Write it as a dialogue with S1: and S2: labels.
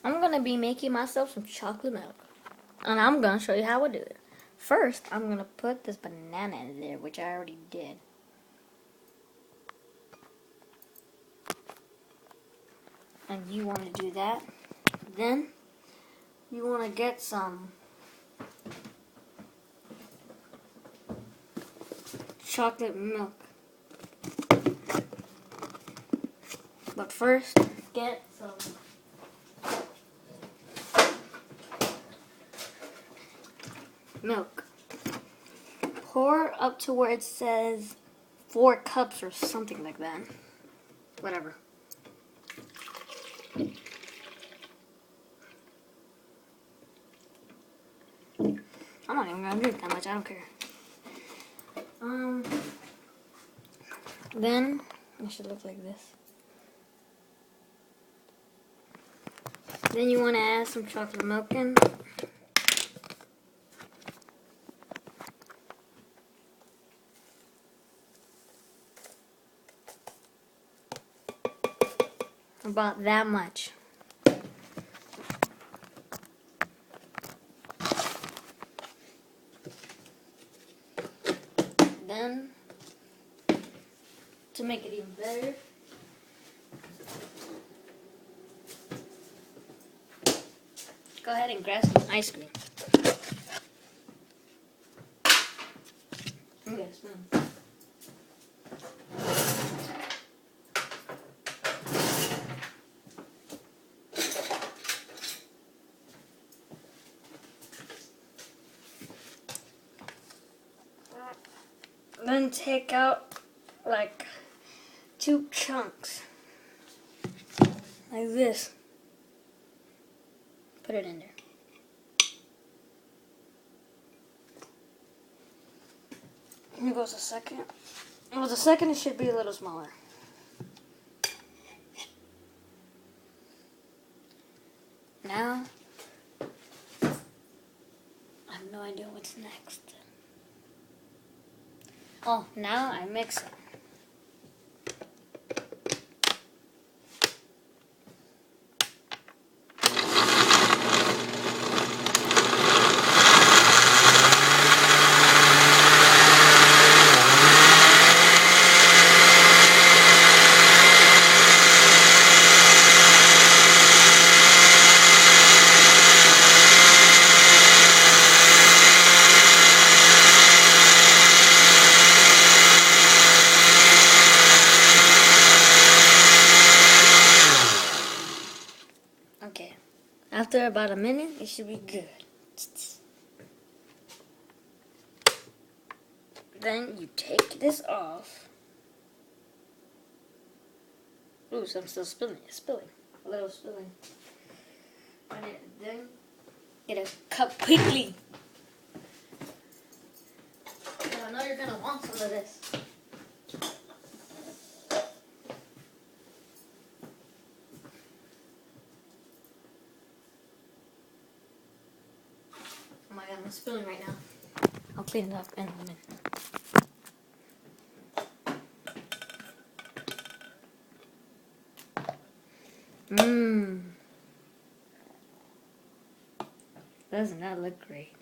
S1: I'm gonna be making myself some chocolate milk. And I'm gonna show you how I do it. First, I'm gonna put this banana in there, which I already did. And you wanna do that. Then, you wanna get some chocolate milk. But first, get some milk. Pour up to where it says 4 cups or something like that. Whatever. I'm not even gonna drink that much, I don't care. Then it should look like this. Then you want to add some chocolate milk in. About that much. Then, to make it even better, go ahead and grab some ice cream. I'm gonna spoon. Then take out like 2 chunks, like this. Put it in there. Here goes the second. Well, the second should be a little smaller. Now, I have no idea what's next. Oh, now I mix it. Okay, after about a minute, it should be good. Then you take this off. Ooh, so I'm still spilling. It's spilling. A little spilling. And then get a cup quickly. I know you're gonna want some of this. Oh my god, I'm spilling right now. I'll clean it up in a minute. Mmm. Doesn't that look great?